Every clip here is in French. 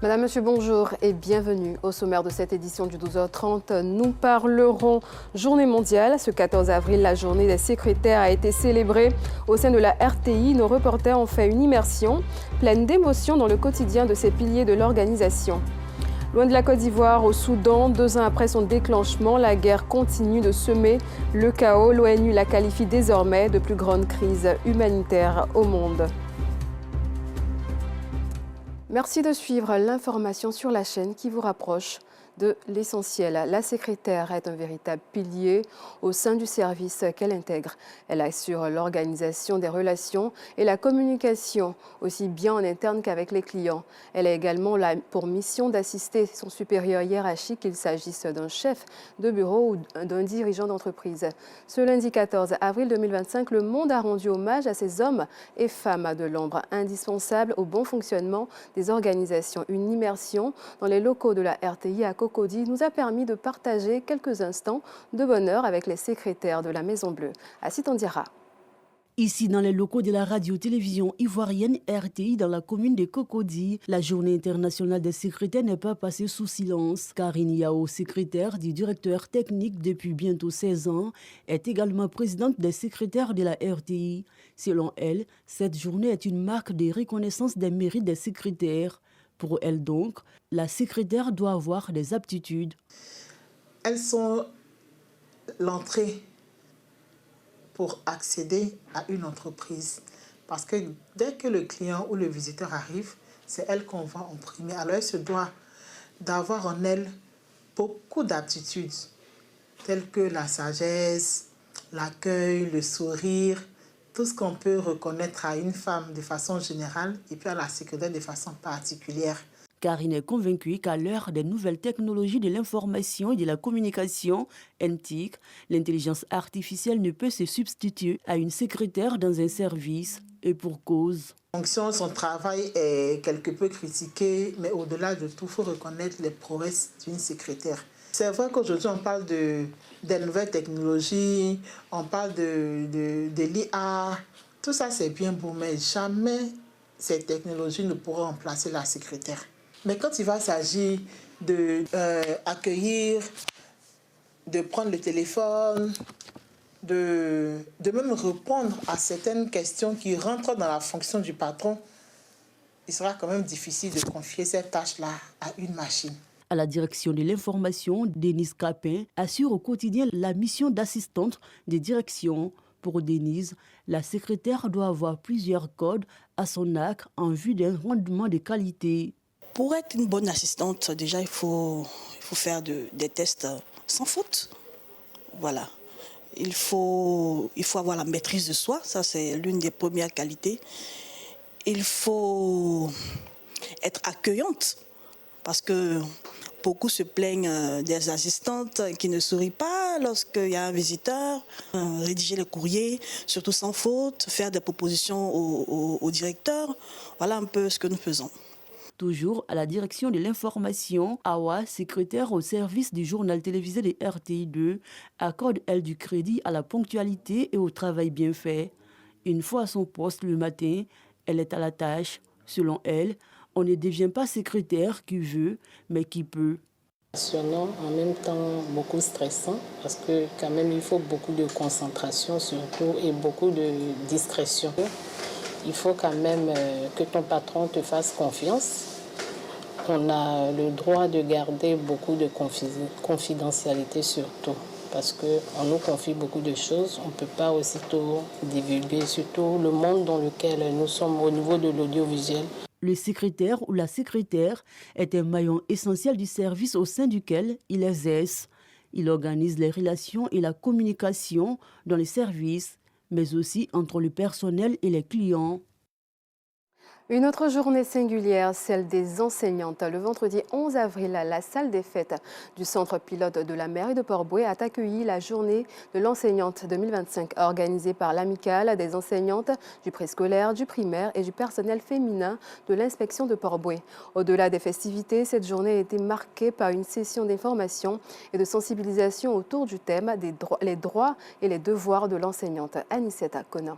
Madame, Monsieur, bonjour et bienvenue. Au sommaire de cette édition du 12h30, nous parlerons Journée mondiale. Ce 14 avril, la journée des secrétaires a été célébrée au sein de la RTI. Nos reporters ont fait une immersion pleine d'émotions dans le quotidien de ces piliers de l'organisation. Loin de la Côte d'Ivoire, au Soudan, 2 ans après son déclenchement, la guerre continue de semer le chaos. L'ONU la qualifie désormais de plus grande crise humanitaire au monde. Merci de suivre l'information sur la chaîne qui vous rapproche de l'essentiel. La secrétaire est un véritable pilier au sein du service qu'elle intègre. Elle assure l'organisation des relations et la communication, aussi bien en interne qu'avec les clients. Elle a également pour mission d'assister son supérieur hiérarchique, qu'il s'agisse d'un chef de bureau ou d'un dirigeant d'entreprise. Ce lundi 14 avril 2025, le monde a rendu hommage à ces hommes et femmes de l'ombre indispensables au bon fonctionnement des organisations. Une immersion dans les locaux de la RTI à Cocody nous a permis de partager quelques instants de bonheur avec les secrétaires de la Maison Bleue. Assit Ondira. Ici, dans les locaux de la radio-télévision ivoirienne RTI dans la commune de Cocody, la journée internationale des secrétaires n'est pas passée sous silence. Karine Yao, secrétaire du directeur technique depuis bientôt 16 ans, est également présidente des secrétaires de la RTI. Selon elle, cette journée est une marque de reconnaissance des mérites des secrétaires. Pour elle donc, la secrétaire doit avoir des aptitudes. Elles sont l'entrée pour accéder à une entreprise. Parce que dès que le client ou le visiteur arrive, c'est elle qu'on va en premier. Alors elle se doit d'avoir en elle beaucoup d'aptitudes, telles que la sagesse, l'accueil, le sourire, tout ce qu'on peut reconnaître à une femme de façon générale et puis à la secrétaire de façon particulière. Karine est convaincue qu'à l'heure des nouvelles technologies de l'information et de la communication, NTIC, l'intelligence artificielle ne peut se substituer à une secrétaire dans un service, et pour cause. Son travail est quelque peu critiqué, mais au-delà de tout, il faut reconnaître les prouesses d'une secrétaire. C'est vrai qu'aujourd'hui, on parle des nouvelles technologies, on parle de l'IA. Tout ça, c'est bien beau, mais jamais ces technologies ne pourront remplacer la secrétaire. Mais quand il va s'agir d'accueillir, de prendre le téléphone, de même répondre à certaines questions qui rentrent dans la fonction du patron, il sera quand même difficile de confier cette tâche-là à une machine. À la direction de l'information, Denise Capin assure au quotidien la mission d'assistante de direction. Pour Denise, la secrétaire doit avoir plusieurs codes à son arc en vue d'un rendement de qualité. Pour être une bonne assistante, déjà, il faut faire des tests sans faute. Voilà. Il faut avoir la maîtrise de soi, ça c'est l'une des premières qualités. Il faut être accueillante, parce que beaucoup se plaignent des assistantes qui ne sourient pas lorsqu'il y a un visiteur. Rédiger les courriers, surtout sans faute, faire des propositions au directeur. Voilà un peu ce que nous faisons. Toujours à la direction de l'information, Awa, secrétaire au service du journal télévisé de RTI2, accorde elle du crédit à la ponctualité et au travail bien fait. Une fois à son poste le matin, elle est à la tâche. Selon elle, on ne devient pas secrétaire qui veut, mais qui peut. Passionnant, en même temps beaucoup stressant, parce que quand même il faut beaucoup de concentration surtout et beaucoup de discrétion. Il faut quand même que ton patron te fasse confiance. On a le droit de garder beaucoup de confidentialité surtout, parce qu'on nous confie beaucoup de choses. On ne peut pas aussitôt divulguer, surtout le monde dans lequel nous sommes au niveau de l'audiovisuel. Le secrétaire ou la secrétaire est un maillon essentiel du service au sein duquel il exerce. Il organise les relations et la communication dans les services, mais aussi entre le personnel et les clients. Une autre journée singulière, celle des enseignantes. Le vendredi 11 avril, la salle des fêtes du centre pilote de la mairie de Port-Bouët a accueilli la journée de l'enseignante 2025 organisée par l'amicale des enseignantes du préscolaire, du primaire et du personnel féminin de l'inspection de Port-Bouët. Au-delà des festivités, cette journée a été marquée par une session d'information et de sensibilisation autour du thème les droits et les devoirs de l'enseignante. Aniceta Conan.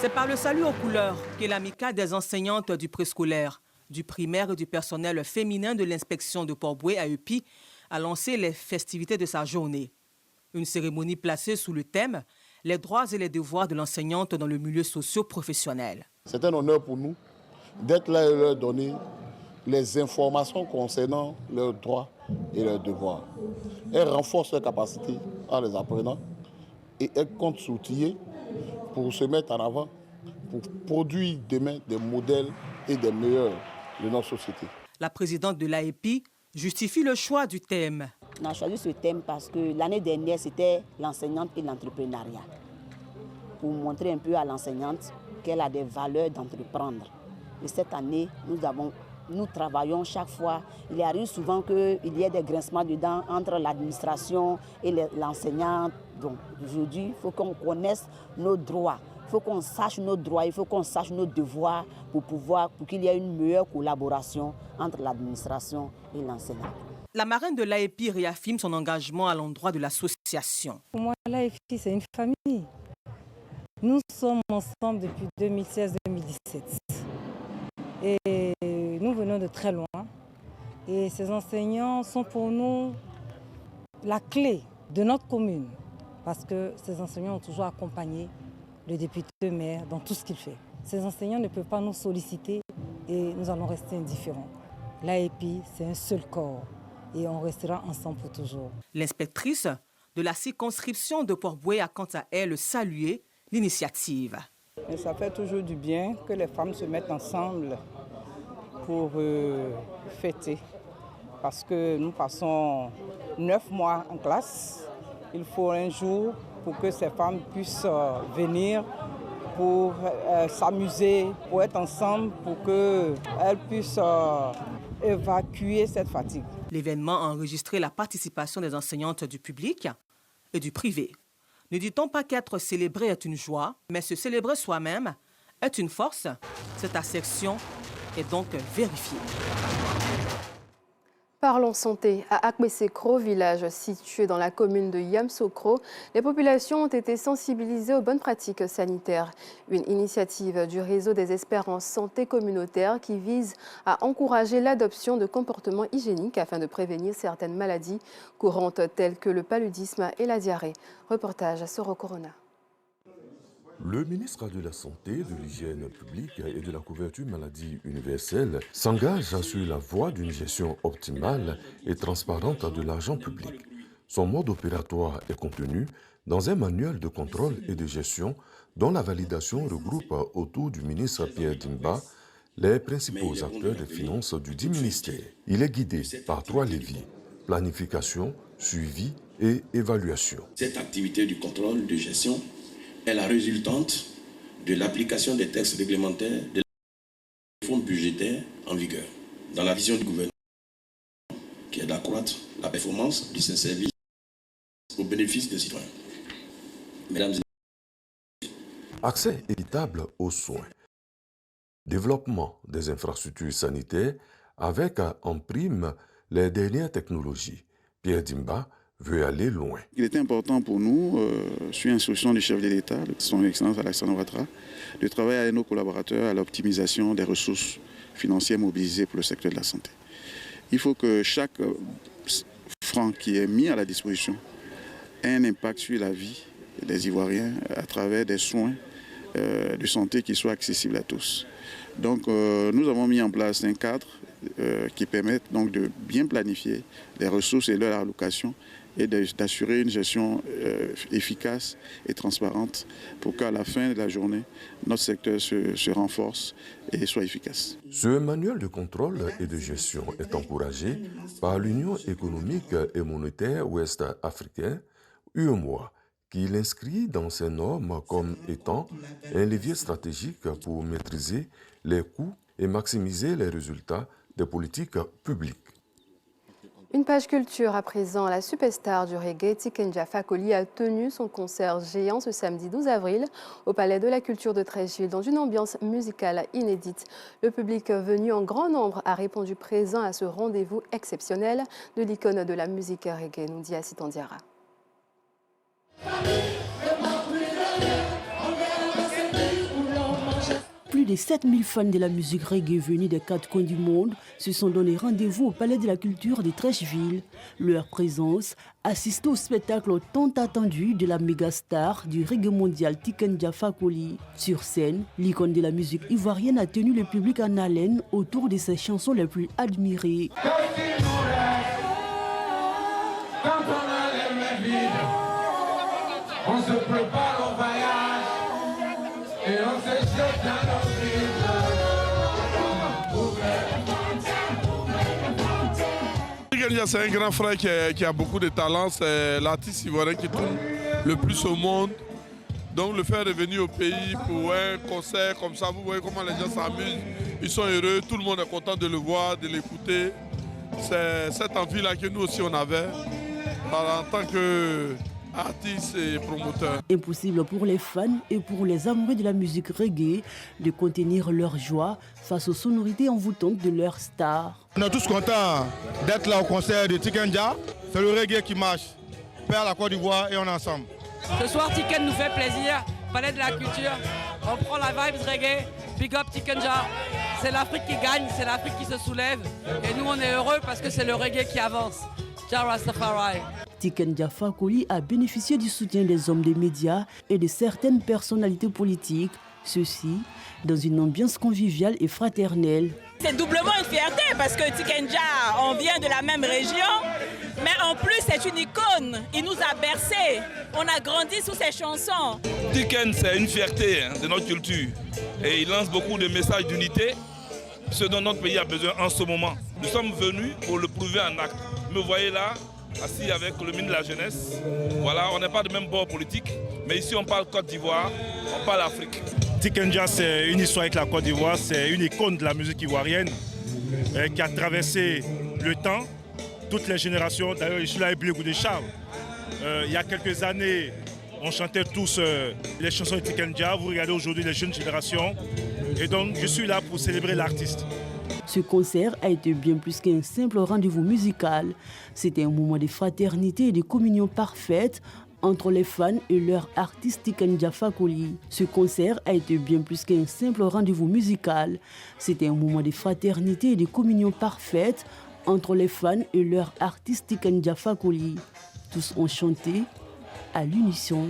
C'est par le salut aux couleurs que l'amicale des enseignantes du préscolaire, du primaire et du personnel féminin de l'inspection de Port-Bouët AEPI a lancé les festivités de sa journée. Une cérémonie placée sous le thème « Les droits et les devoirs de l'enseignante dans le milieu socio-professionnel ». C'est un honneur pour nous d'être là et leur donner les informations concernant leurs droits et leurs devoirs. Elles renforcent leurs capacités en les apprenant et elles comptent s'outiller pour se mettre en avant, pour produire demain des modèles et des meilleurs de notre société. La présidente de l'AEPI justifie le choix du thème. On a choisi ce thème parce que l'année dernière, c'était l'enseignante et l'entrepreneuriat. Pour montrer un peu à l'enseignante qu'elle a des valeurs d'entreprendre. Et cette année, nous travaillons chaque fois. Il arrive souvent qu'il y ait des grincements dedans entre l'administration et l'enseignante. Donc aujourd'hui, il faut qu'on connaisse nos droits. Il faut qu'on sache nos droits, il faut qu'on sache nos devoirs pour qu'il y ait une meilleure collaboration entre l'administration et l'enseignant. La marraine de l'AEPI réaffirme son engagement à l'endroit de l'association. Pour moi, l'AEPI, c'est une famille. Nous sommes ensemble depuis 2016-2017. Et nous venons de très loin. Et ces enseignants sont pour nous la clé de notre commune. Parce que ces enseignants ont toujours accompagné le député maire dans tout ce qu'il fait. Ces enseignants ne peuvent pas nous solliciter et nous allons rester indifférents. L'AEPI, c'est un seul corps et on restera ensemble pour toujours. L'inspectrice de la circonscription de Port-Bouët a quant à elle salué l'initiative. Ça fait toujours du bien que les femmes se mettent ensemble pour fêter. Parce que nous passons 9 mois en classe. Il faut un jour pour que ces femmes puissent venir pour s'amuser, pour être ensemble, pour qu'elles puissent évacuer cette fatigue. L'événement a enregistré la participation des enseignantes du public et du privé. Ne dit-on pas qu'être célébré est une joie, mais se célébrer soi-même est une force? Cette assertion est donc vérifiée. Parlons santé. À Akmesekro, village situé dans la commune de Yamsokro, les populations ont été sensibilisées aux bonnes pratiques sanitaires. Une initiative du réseau des experts en santé communautaire qui vise à encourager l'adoption de comportements hygiéniques afin de prévenir certaines maladies courantes telles que le paludisme et la diarrhée. Reportage à Soro Corona. Le ministre de la Santé, de l'Hygiène publique et de la couverture maladie universelle s'engage sur la voie d'une gestion optimale et transparente de l'argent public. Son mode opératoire est contenu dans un manuel de contrôle et de gestion dont la validation regroupe autour du ministre Pierre Dimba les principaux acteurs des finances du dit ministère. Il est guidé par 3 leviers: planification, suivi et évaluation. Cette activité du contrôle de gestion est la résultante de l'application des textes réglementaires de la réforme budgétaire en vigueur, dans la vision du gouvernement, qui est d'accroître la performance de ces services au bénéfice des citoyens. Mesdames et messieurs, accès équitable aux soins, développement des infrastructures sanitaires avec en prime les dernières technologies. Pierre Dimba veut aller loin. Il est important pour nous, sur instruction du chef de l'État, son Excellence Alassane Ouattara, de travailler avec nos collaborateurs à l'optimisation des ressources financières mobilisées pour le secteur de la santé. Il faut que chaque franc qui est mis à la disposition ait un impact sur la vie des Ivoiriens à travers des soins de santé qui soient accessibles à tous. Donc nous avons mis en place un cadre qui permet donc de bien planifier les ressources et leur allocation et d'assurer une gestion efficace et transparente pour qu'à la fin de la journée, notre secteur se renforce et soit efficace. Ce manuel de contrôle et de gestion est encouragé par l'Union économique et monétaire ouest-africaine, UEMOA, qui l'inscrit dans ses normes comme étant un levier stratégique pour maîtriser les coûts et maximiser les résultats des politiques publiques. Une page culture à présent. La superstar du reggae Tikenja Fakoly a tenu son concert géant ce samedi 12 avril au Palais de la Culture de Treichville dans une ambiance musicale inédite. Le public venu en grand nombre a répondu présent à ce rendez-vous exceptionnel de l'icône de la musique reggae, nous dit Assitan Diarra. de 7000 fans de la musique reggae venus des 4 coins du monde se sont donné rendez-vous au Palais de la Culture de Trècheville. Leur présence assiste au spectacle tant attendu de la méga star du reggae mondial Tiken Jah Fakoly. Sur scène, l'icône de la musique ivoirienne a tenu le public en haleine autour de ses chansons les plus admirées. On se prépare au voyage et on se jette dans nos vides. Tiken Jah, c'est un grand frère qui a beaucoup de talent. C'est l'artiste ivoirien qui tourne le plus au monde. Donc le faire revenir au pays pour un concert comme ça, vous voyez comment les gens s'amusent. Ils sont heureux, tout le monde est content de le voir, de l'écouter. C'est cette envie-là que nous aussi on avait en tant que artistes et promoteurs. Impossible pour les fans et pour les amoureux de la musique reggae de contenir leur joie face aux sonorités envoûtantes de leur star. On est tous contents d'être là au concert de Tiken Jah. C'est le reggae qui marche. Père la Côte d'Ivoire et on est ensemble. Ce soir, Tiken nous fait plaisir. Palais de la Culture. On prend la vibe reggae. Big up Tiken Jah. C'est l'Afrique qui gagne, c'est l'Afrique qui se soulève. Et nous, on est heureux parce que c'est le reggae qui avance. Jah Rastafari. Tiken Jah Fakoly a bénéficié du soutien des hommes des médias et de certaines personnalités politiques, ceci dans une ambiance conviviale et fraternelle. C'est doublement une fierté parce que Tiken Jah, on vient de la même région, mais en plus c'est une icône, il nous a bercés, on a grandi sous ses chansons. Tiken, c'est une fierté de notre culture et il lance beaucoup de messages d'unité, ce dont notre pays a besoin en ce moment. Nous sommes venus pour le prouver en acte. Me voyez là, assis avec le ministre de la Jeunesse. Voilà, on n'est pas de même bord politique, mais ici on parle Côte d'Ivoire, on parle Afrique. Tiken Jah, c'est une histoire avec la Côte d'Ivoire, c'est une icône de la musique ivoirienne qui a traversé le temps, toutes les générations. D'ailleurs, je suis là avec Blé Goudé Charles. Il y a quelques années, on chantait tous les chansons de Tiken Jah. Vous regardez aujourd'hui les jeunes générations. Et donc, je suis là pour célébrer l'artiste. Ce concert a été bien plus qu'un simple rendez-vous musical. C'était un moment de fraternité et de communion parfaite entre les fans et leur artiste Tiken Jah Fakoly. Ce concert a été bien plus qu'un simple rendez-vous musical. C'était un moment de fraternité et de communion parfaite entre les fans et leur artiste Tiken Jah Fakoly. Tous ont chanté à l'unisson.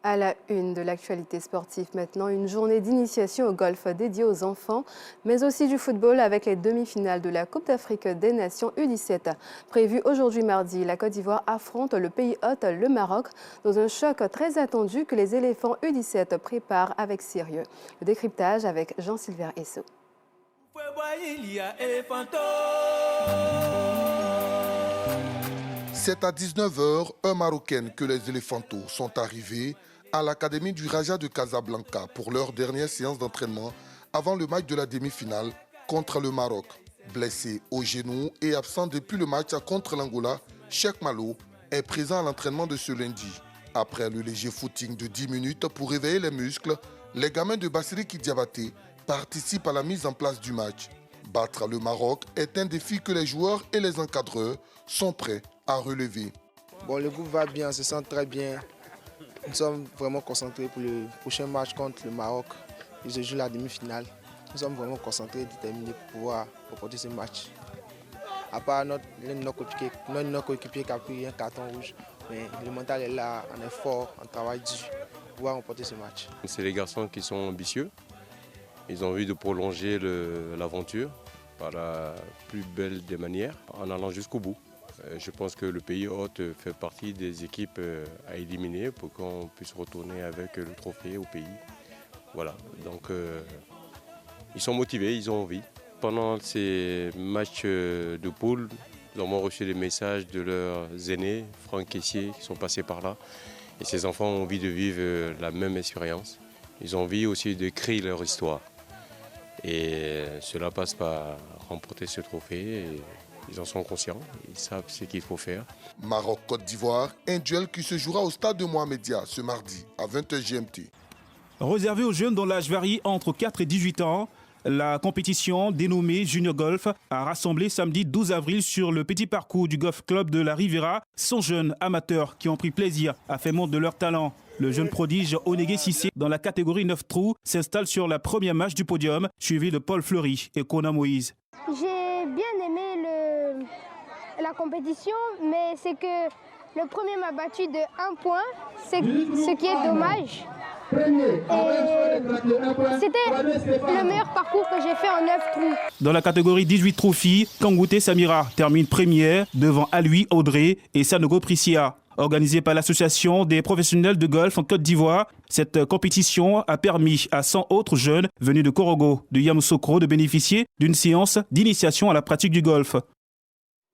À la une de l'actualité sportive maintenant, une journée d'initiation au golf dédiée aux enfants, mais aussi du football avec les demi-finales de la Coupe d'Afrique des Nations U17. Prévue aujourd'hui mardi, la Côte d'Ivoire affronte le pays hôte, le Maroc, dans un choc très attendu que les éléphants U17 préparent avec sérieux. Le décryptage avec Jean-Sylvain Esso. C'est à 19h, heure marocaine, que les éléphantos sont arrivés à l'académie du Raja de Casablanca pour leur dernière séance d'entraînement avant le match de la demi-finale contre le Maroc. Blessé au genou et absent depuis le match contre l'Angola, Cheikh Malo est présent à l'entraînement de ce lundi. Après le léger footing de 10 minutes pour réveiller les muscles, les gamins de Bassiriki Diabaté participent à la mise en place du match. Battre le Maroc est un défi que les joueurs et les encadreurs sont prêts à relever. Bon, le groupe va bien, on se sent très bien. Nous sommes vraiment concentrés pour le prochain match contre le Maroc. Ils se jouent la demi-finale. Nous sommes vraiment concentrés et déterminés pour pouvoir remporter ce match. À part l'un de nos coéquipiers qui a pris un carton rouge, mais le mental est là, on est fort, on travaille dur pour pouvoir remporter ce match. C'est les garçons qui sont ambitieux. Ils ont envie de prolonger l'aventure par la plus belle des manières, en allant jusqu'au bout. Je pense que le pays hôte fait partie des équipes à éliminer pour qu'on puisse retourner avec le trophée au pays. Voilà, donc ils sont motivés, ils ont envie. Pendant ces matchs de poule, nous avons reçu des messages de leurs aînés, Franck Caissier, qui sont passés par là. Et ces enfants ont envie de vivre la même expérience. Ils ont envie aussi de créer leur histoire. Et cela passe par remporter ce trophée. Et ils en sont conscients, ils savent ce qu'il faut faire. Maroc-Côte d'Ivoire, un duel qui se jouera au stade de Mohamedia ce mardi à 20h GMT. Réservé aux jeunes dont l'âge varie entre 4 et 18 ans, la compétition dénommée Junior Golf a rassemblé samedi 12 avril sur le petit parcours du Golf Club de la Riviera 100 jeunes amateurs qui ont pris plaisir à faire montre de leur talent. Le jeune prodige Onégué Sissé, dans la catégorie 9 trous, s'installe sur la première marche du podium, suivi de Paul Fleury et Kona Moïse. J'ai bien aimé la compétition, mais c'est que le premier m'a battu de 1 point, ce qui est dommage. C'était le meilleur parcours que j'ai fait en 9 trous. Dans la catégorie 18 trous filles, Kangouté Samira termine première devant Alui Audrey et Sanogo Prissia. Organisée par l'Association des professionnels de golf en Côte d'Ivoire, cette compétition a permis à 100 autres jeunes venus de Korogo, de Yamoussoukro, de bénéficier d'une séance d'initiation à la pratique du golf.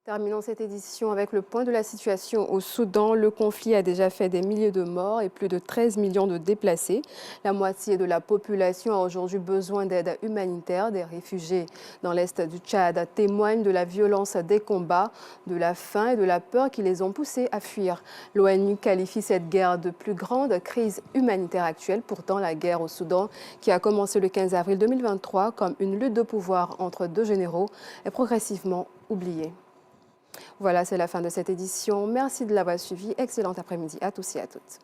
Terminons cette édition avec le point de la situation au Soudan. Le conflit a déjà fait des milliers de morts et plus de 13 millions de déplacés. La moitié de la population a aujourd'hui besoin d'aide humanitaire. Des réfugiés dans l'est du Tchad témoignent de la violence des combats, de la faim et de la peur qui les ont poussés à fuir. L'ONU qualifie cette guerre de plus grande crise humanitaire actuelle. Pourtant, la guerre au Soudan, qui a commencé le 15 avril 2023 comme une lutte de pouvoir entre deux généraux, est progressivement oubliée. Voilà, c'est la fin de cette édition. Merci de l'avoir suivi. Excellent après-midi à tous et à toutes.